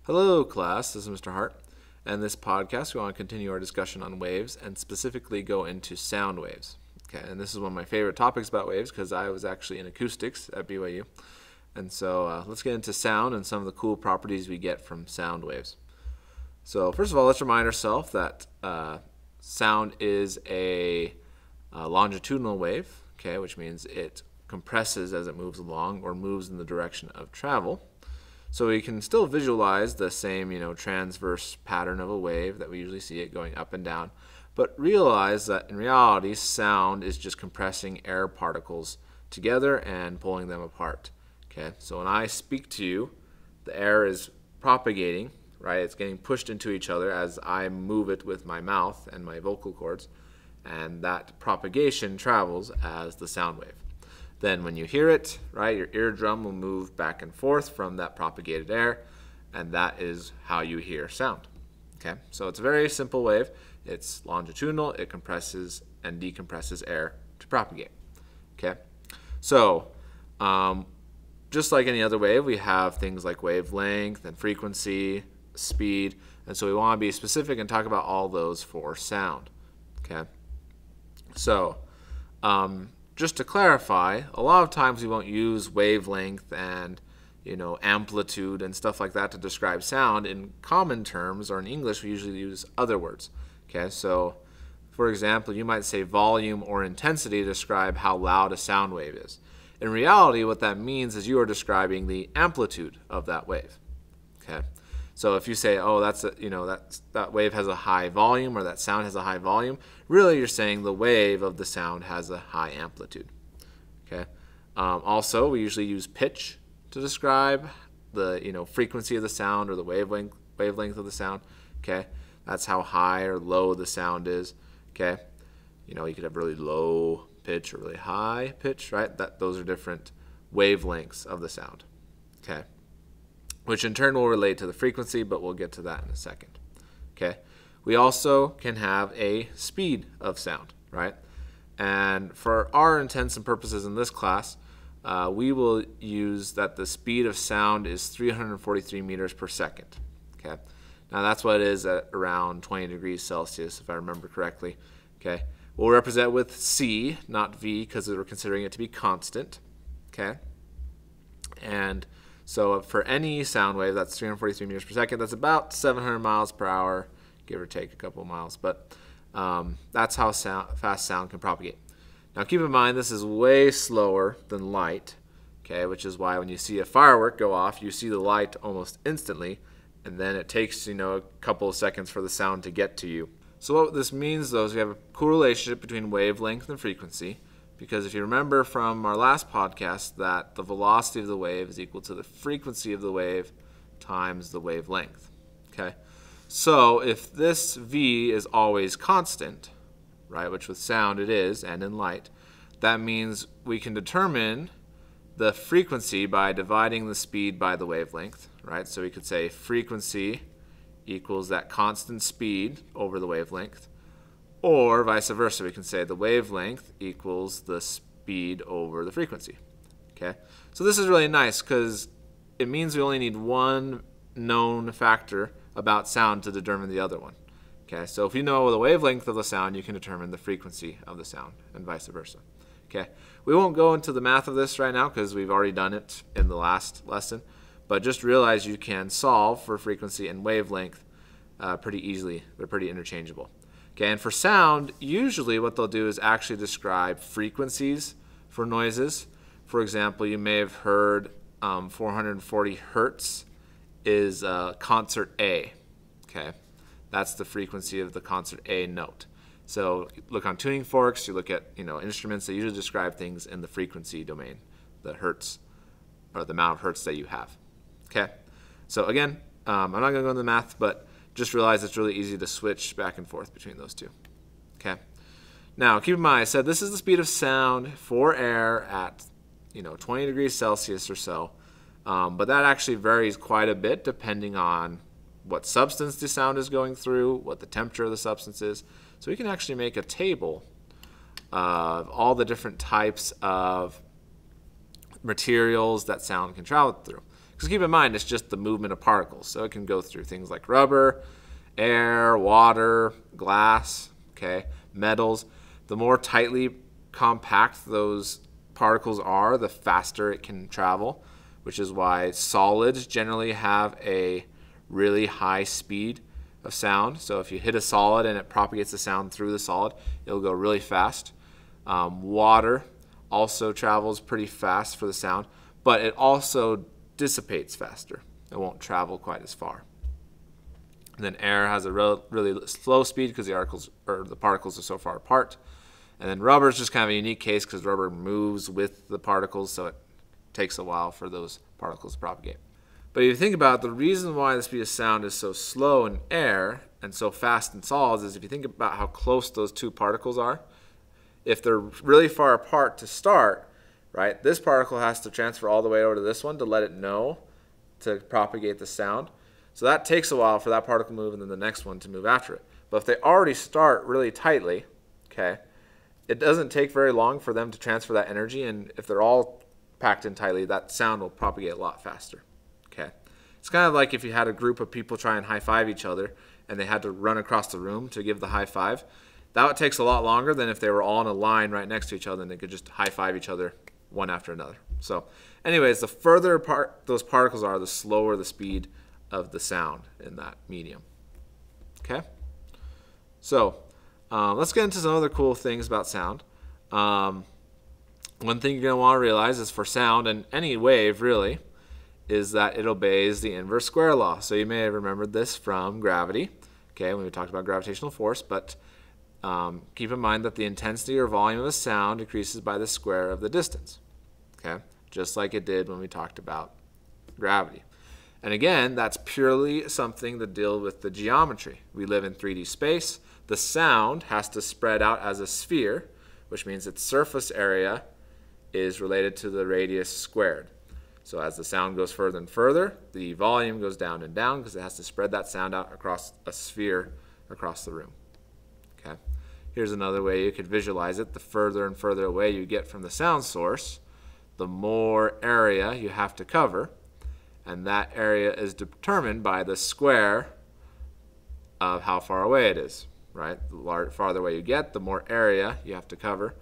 Hello, class. This is Mr. Hart. And this podcast, we want to continue our discussion on waves and specifically go into sound waves. Okay, and this is one of my favorite topics about waves because I was actually in acoustics at BYU. And so let's get into sound and some of the cool properties we get from sound waves. So first of all, let's remind ourselves that sound is a longitudinal wave, okay, which means it compresses as it moves along or moves in the direction of travel. So we can still visualize the same, transverse pattern of a wave that we usually see it going up and down, but realize that in reality, sound is just compressing air particles together and pulling them apart. Okay, so when I speak to you, the air is propagating, right? It's getting pushed into each other as I move it with my mouth and my vocal cords, and that propagation travels as the sound wave. Then when you hear it, right, your eardrum will move back and forth from that propagated air, and that is how you hear sound. Okay, so it's a very simple wave. It's longitudinal. It compresses and decompresses air to propagate. Okay, so just like any other wave, we have things like wavelength and frequency, speed, and so we want to be specific and talk about all those for sound. Okay, so just to clarify, a lot of times we won't use wavelength and amplitude and stuff like that to describe sound. In common terms or in English, we usually use other words. Okay, so for example, you might say volume or intensity to describe how loud a sound wave is. In reality, what that means is you are describing the amplitude of that wave. Okay, so if you say, oh, that wave has a high volume or that sound has a high volume, really you're saying the wave of the sound has a high amplitude. Okay. Also, we usually use pitch to describe the frequency of the sound or the wavelength of the sound. Okay, that's how high or low the sound is. Okay, you could have really low pitch or really high pitch, right? Those are different wavelengths of the sound. Okay, which in turn will relate to the frequency, but we'll get to that in a second. Okay, we also can have a speed of sound, right? And for our intents and purposes in this class, we will use that the speed of sound is 343 meters per second. Okay, now that's what it is at around 20 degrees Celsius, if I remember correctly. Okay, we'll represent with C, not V, because we're considering it to be constant. Okay, and so for any sound wave, that's 343 meters per second. That's about 700 miles per hour, give or take a couple of miles. But that's how fast sound can propagate. Now keep in mind, this is way slower than light, okay, which is why when you see a firework go off, you see the light almost instantly, and then it takes a couple of seconds for the sound to get to you. So what this means, though, is we have a cool relationship between wavelength and frequency. Because if you remember from our last podcast that the velocity of the wave is equal to the frequency of the wave times the wavelength. Okay, so if this V is always constant, right, which with sound it is, and in light, that means we can determine the frequency by dividing the speed by the wavelength, right? So we could say frequency equals that constant speed over the wavelength. Or vice versa, we can say the wavelength equals the speed over the frequency. Okay, so this is really nice because it means we only need one known factor about sound to determine the other one. Okay, so if you know the wavelength of the sound, you can determine the frequency of the sound, and vice versa. Okay, we won't go into the math of this right now because we've already done it in the last lesson, but just realize you can solve for frequency and wavelength pretty easily. They're pretty interchangeable. Okay, and for sound, usually what they'll do is actually describe frequencies for noises. For example, you may have heard 440 hertz is concert A. Okay, that's the frequency of the concert A note. So look on tuning forks, you look at instruments that usually describe things in the frequency domain, the hertz or the amount of hertz that you have. Okay, so again, I'm not going to go into the math, but just realize it's really easy to switch back and forth between those two. Okay. Now, keep in mind, I said this is the speed of sound for air at 20 degrees Celsius or so, but that actually varies quite a bit depending on what substance the sound is going through, what the temperature of the substance is. So we can actually make a table of all the different types of materials that sound can travel through. Because keep in mind, it's just the movement of particles. So it can go through things like rubber, air, water, glass, okay, metals. The more tightly compact those particles are, the faster it can travel, which is why solids generally have a really high speed of sound. So if you hit a solid and it propagates the sound through the solid, it'll go really fast. Water also travels pretty fast for the sound, but it also dissipates faster. It won't travel quite as far. And then air has a really slow speed because the particles are so far apart. And then rubber is just kind of a unique case because rubber moves with the particles, so it takes a while for those particles to propagate. But if you think about it, the reason why the speed of sound is so slow in air and so fast in solids is if you think about how close those two particles are. If they're really far apart to start, right, this particle has to transfer all the way over to this one to let it know to propagate the sound. So that takes a while for that particle to move and then the next one to move after it. But if they already start really tightly, okay, it doesn't take very long for them to transfer that energy, and if they're all packed in tightly, that sound will propagate a lot faster. Okay, it's kind of like if you had a group of people try and high-five each other and they had to run across the room to give the high five. That takes a lot longer than if they were all in a line right next to each other and they could just high-five each other one after another. So anyways, the further apart those particles are, the slower the speed of the sound in that medium. Okay, so let's get into some other cool things about sound. One thing you're going to want to realize is for sound, and any wave really, is that it obeys the inverse square law. So you may have remembered this from gravity, okay, when we talked about gravitational force, but keep in mind that the intensity or volume of a sound decreases by the square of the distance, okay, just like it did when we talked about gravity. And again, that's purely something to deal with the geometry. We live in 3D space. The sound has to spread out as a sphere, which means its surface area is related to the radius squared. So as the sound goes further and further, the volume goes down and down because it has to spread that sound out across a sphere across the room. Okay. Here's another way you could visualize it. The further and further away you get from the sound source, the more area you have to cover, and that area is determined by the square of how far away it is, right? The farther away you get, the more area you have to cover,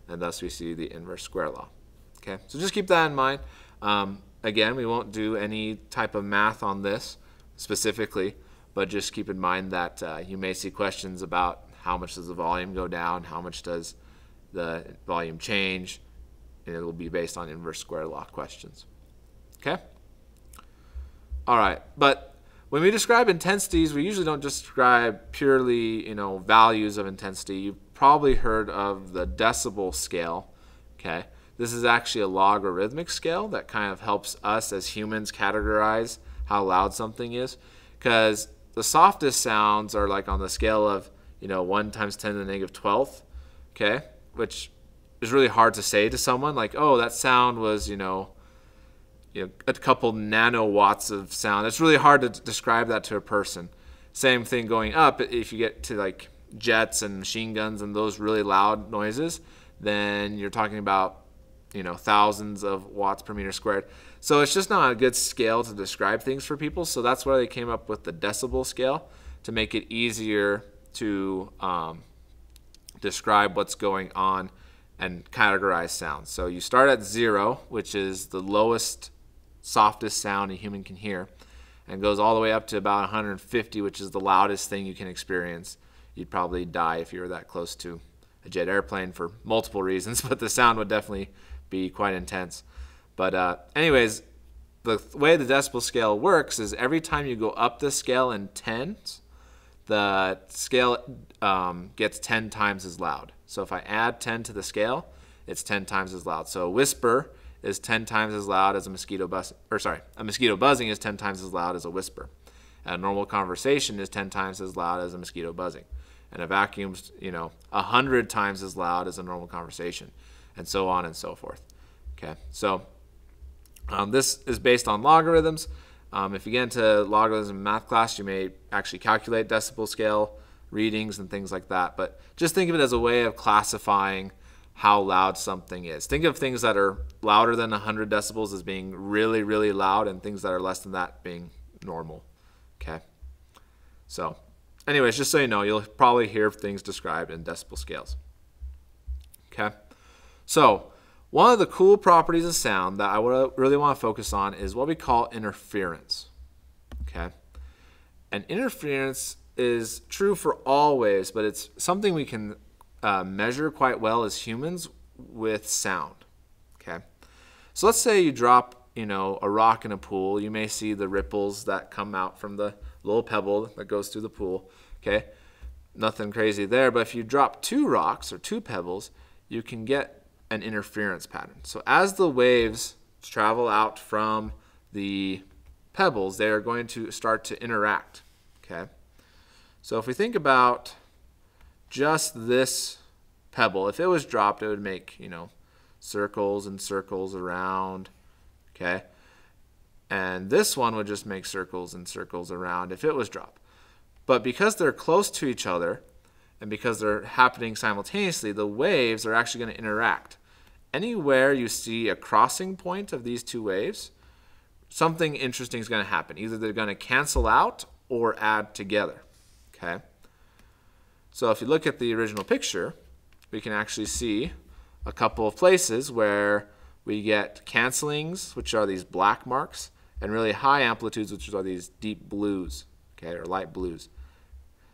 and thus we see the inverse square law. Okay, so just keep that in mind. Again, we won't do any type of math on this specifically, but just keep in mind that you may see questions about how much does the volume go down, how much does the volume change, and it will be based on inverse square law questions. Okay? All right, but when we describe intensities, we usually don't describe purely, values of intensity. You've probably heard of the decibel scale, okay? This is actually a logarithmic scale that kind of helps us as humans categorize how loud something is, because the softest sounds are like on the scale of, 1 times 10 to the negative 12th, okay? Which is really hard to say to someone, like, oh, that sound was, a couple nanowatts of sound. It's really hard to describe that to a person. Same thing going up. If you get to like jets and machine guns and those really loud noises, then you're talking about thousands of watts per meter squared. So it's just not a good scale to describe things for people. So that's why they came up with the decibel scale, to make it easier to describe what's going on and categorize sounds. So you start at 0, which is the lowest, softest sound a human can hear, and goes all the way up to about 150, which is the loudest thing you can experience. You'd probably die if you were that close to a jet airplane for multiple reasons, but the sound would definitely be quite intense. But anyways, the way the decibel scale works is every time you go up the scale in tens, the scale gets 10 times as loud. So if I add 10 to the scale, it's 10 times as loud. So a whisper is 10 times as loud as a mosquito buzzing, a mosquito buzzing is 10 times as loud as a whisper. And a normal conversation is 10 times as loud as a mosquito buzzing. And a vacuum's, 100 times as loud as a normal conversation, and so on and so forth. Okay, so this is based on logarithms. If you get into logarithms in math class, you may actually calculate decibel scale readings and things like that. But just think of it as a way of classifying how loud something is. Think of things that are louder than 100 decibels as being really, really loud, and things that are less than that being normal. Okay. So anyways, just so you know, you'll probably hear things described in decibel scales. Okay. So one of the cool properties of sound that I really want to focus on is what we call interference. Okay. And interference is true for all waves, but it's something we can measure quite well as humans with sound. Okay. So let's say you drop, a rock in a pool. You may see the ripples that come out from the little pebble that goes through the pool. Okay. Nothing crazy there, but if you drop 2 rocks or 2 pebbles, you can get an interference pattern. So as the waves travel out from the pebbles, they are going to start to interact. Okay. So if we think about just this pebble, if it was dropped, it would make, circles and circles around. Okay. And this one would just make circles and circles around if it was dropped. But because they're close to each other and because they're happening simultaneously, the waves are actually going to interact. Anywhere you see a crossing point of these 2 waves, something interesting is going to happen. Either they're going to cancel out or add together. Okay. So if you look at the original picture, we can actually see a couple of places where we get cancelings, which are these black marks, and really high amplitudes, which are these deep blues, okay, or light blues.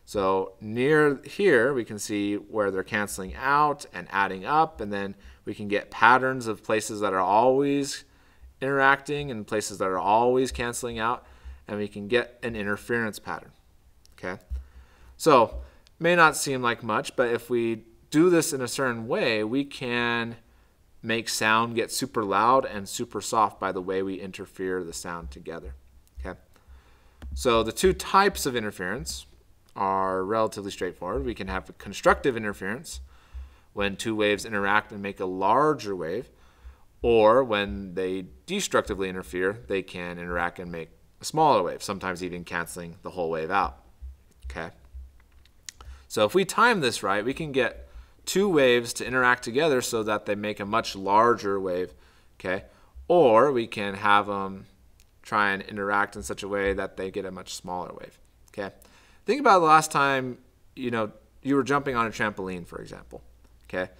So near here, we can see where they're canceling out and adding up, and then we can get patterns of places that are always interacting and places that are always canceling out, and we can get an interference pattern. Okay. So may not seem like much, but if we do this in a certain way, we can make sound get super loud and super soft by the way we interfere the sound together. Okay. So the 2 types of interference are relatively straightforward. We can have constructive interference when 2 waves interact and make a larger wave, or when they destructively interfere, they can interact and make a smaller wave, sometimes even canceling the whole wave out. Okay. So if we time this right, we can get 2 waves to interact together so that they make a much larger wave. Okay. Or we can have them try and interact in such a way that they get a much smaller wave. Okay. Think about the last time, you were jumping on a trampoline, for example. Okay.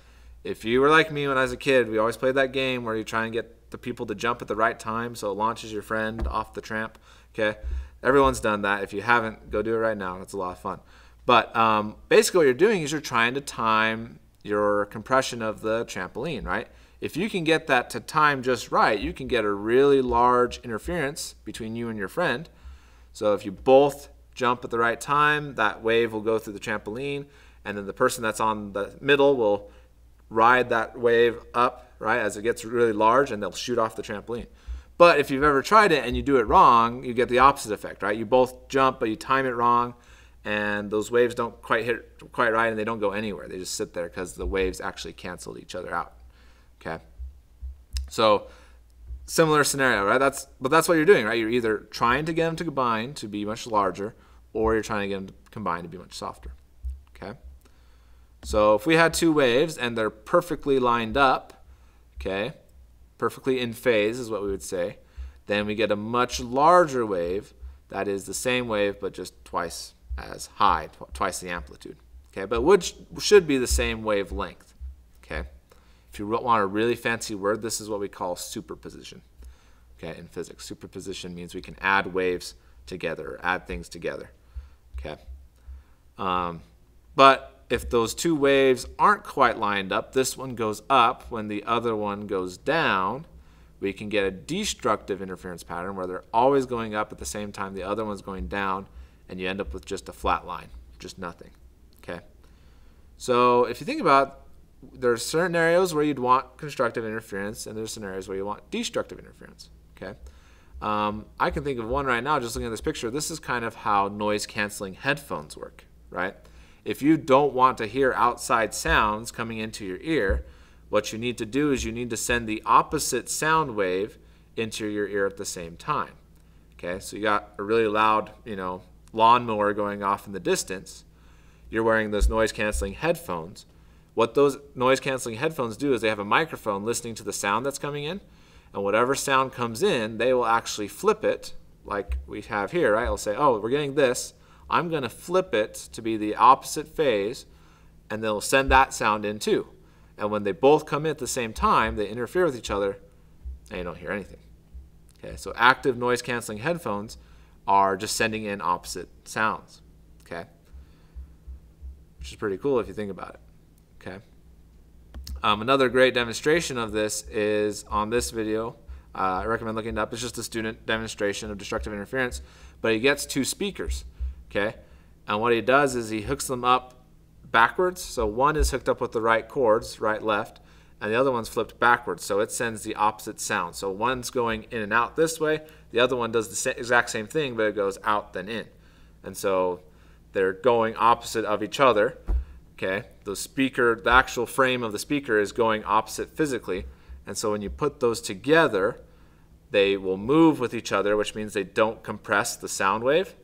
If you were like me when I was a kid, we always played that game where you try and get the people to jump at the right time so it launches your friend off the tramp. Okay. Everyone's done that. If you haven't, go do it right now. It's a lot of fun. But basically what you're doing is you're trying to time your compression of the trampoline, right? If you can get that to time just right, you can get a really large interference between you and your friend. So if you both jump at the right time, that wave will go through the trampoline, and then the person that's on the middle will ride that wave up, right, as it gets really large, and they'll shoot off the trampoline. But if you've ever tried it and you do it wrong, you get the opposite effect, right? You both jump, but you time it wrong, and those waves don't quite hit quite right, and they don't go anywhere. They just sit there because the waves actually canceled each other out. Okay. So similar scenario, right? But that's what you're doing, right? You're either trying to get them to combine to be much larger, or you're trying to get them to combine to be much softer. Okay. So if we had 2 waves and they're perfectly lined up, okay, perfectly in phase is what we would say, then we get a much larger wave that is the same wave but just twice as high, twice the amplitude. Okay, but which should be the same wavelength. Okay, if you want a really fancy word, this is what we call superposition. Okay, in physics, superposition means we can add waves together or add things together. Okay, but if those 2 waves aren't quite lined up, this one goes up when the other one goes down, we can get a destructive interference pattern where they're always going up at the same time the other one's going down, and you end up with just a flat line, just nothing. Okay. So if you think about, there's certain scenarios where you'd want constructive interference, and there's scenarios where you want destructive interference. Okay. I can think of one right now, just looking at this picture. This is kind of how noise canceling headphones work, right? If you don't want to hear outside sounds coming into your ear, what you need to do is you need to send the opposite sound wave into your ear at the same time. Okay, so you got a really loud, lawnmower going off in the distance. You're wearing those noise canceling headphones. what those noise canceling headphones do is they have a microphone listening to the sound that's coming in, and whatever sound comes in, they will actually flip it like we have here, right? It'll say, oh, we're getting this. I'm going to flip it to be the opposite phase, and they'll send that sound in too. And when they both come in at the same time, they interfere with each other, and you don't hear anything. Okay, so active noise canceling headphones are just sending in opposite sounds. Okay, which is pretty cool if you think about it. Okay. Another great demonstration of this is on this video. I recommend looking it up. It's just a student demonstration of destructive interference, but he gets two speakers. Okay, and what he does is he hooks them up backwards. So one is hooked up with the right cords, right, left, and the other one's flipped backwards. So it sends the opposite sound. So one's going in and out this way. The other one does the exact same thing, but it goes out then in. And so they're going opposite of each other. Okay, the actual frame of the speaker is going opposite physically. And so when you put those together, they will move with each other, which means they don't compress the sound wave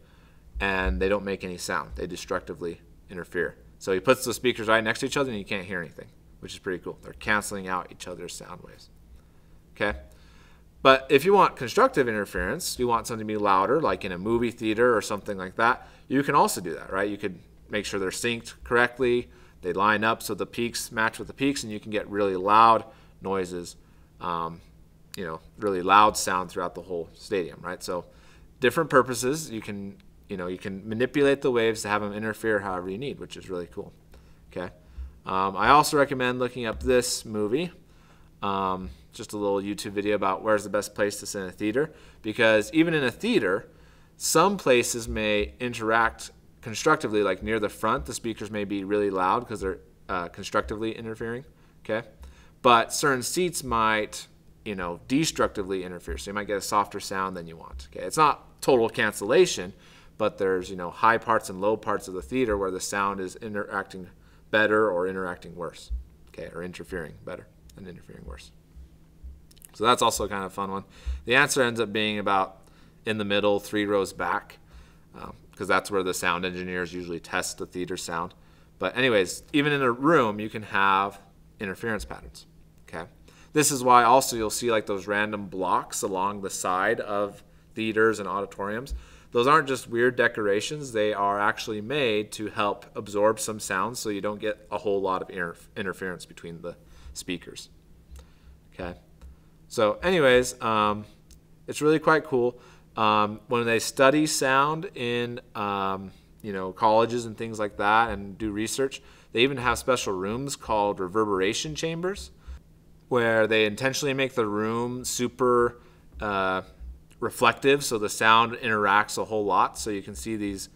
and they don't make any sound. They destructively interfere. So he puts the speakers right next to each other and you can't hear anything, which is pretty cool. They're canceling out each other's sound waves. Okay? But if you want constructive interference, you want something to be louder, like in a movie theater or something like that, you can also do that, right? You could make sure they're synced correctly. They line up so the peaks match with the peaks, and you can get really loud noises, really loud sound throughout the whole stadium, right? So different purposes, you can manipulate the waves to have them interfere however you need, which is really cool. Okay. I also recommend looking up this movie, just a little YouTube video about where's the best place to sit in a theater, because even in a theater, some places may interact constructively, like near the front, the speakers may be really loud because they're constructively interfering. Okay. But certain seats might, destructively interfere. So you might get a softer sound than you want. Okay. It's not total cancellation, but there's, high parts and low parts of the theater where the sound is interacting better or interacting worse. Okay. Or interfering better and interfering worse. So that's also kind of a fun one. The answer ends up being about in the middle, 3 rows back, because that's where the sound engineers usually test the theater sound. But anyways, even in a room, you can have interference patterns. Okay, this is why also you'll see like those random blocks along the side of theaters and auditoriums. Those aren't just weird decorations. They are actually made to help absorb some sounds so you don't get a whole lot of interference between the speakers. Okay, so anyways, it's really quite cool. When they study sound in colleges and things like that and do research, they even have special rooms called reverberation chambers where they intentionally make the room super reflective so the sound interacts a whole lot. So you can see these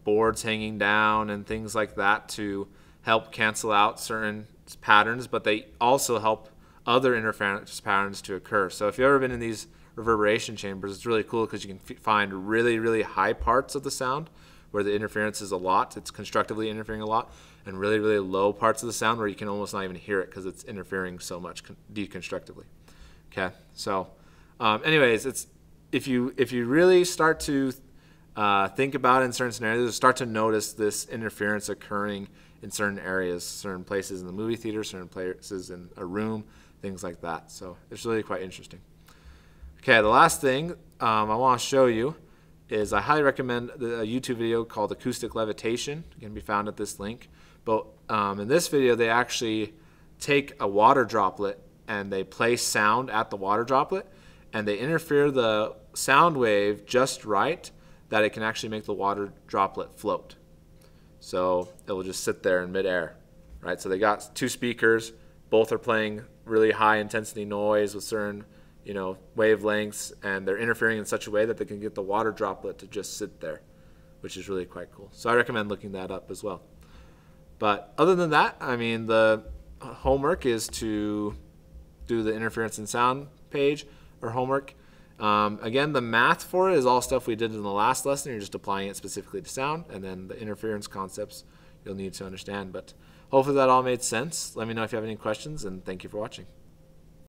boards hanging down and things like that to help cancel out certain patterns, but they also help other interference patterns to occur. So if you've ever been in these reverberation chambers, it's really cool because you can find really, really high parts of the sound where the interference is a lot, it's constructively interfering a lot, and really, really low parts of the sound where you can almost not even hear it because it's interfering so much deconstructively. Okay, so anyways, if you really start to think about it in certain scenarios, start to notice this interference occurring in certain areas, certain places in the movie theater, certain places in a room, things like that. So it's really quite interesting. Okay, the last thing I want to show you is I highly recommend a YouTube video called Acousticlevitation. It can be found at this link. But in this video, they actually take a water droplet and they place sound at the water droplet, and they interfere the sound wave just right that it can actually make the water droplet float. So it will just sit there in midair, right? So they got 2 speakers, both are playing really high intensity noise with certain wavelengths, and they're interfering in such a way that they can get the water droplet to just sit there, which is really quite cool. So I recommend looking that up as well. But other than that, I mean, the homework is to do the interference in sound page or homework. Again, the math for it is all stuff we did in the last lesson. You're just applying it specifically to sound, and then the interference concepts you'll need to understand. But hopefully that all made sense. Let me know if you have any questions, and thank you for watching.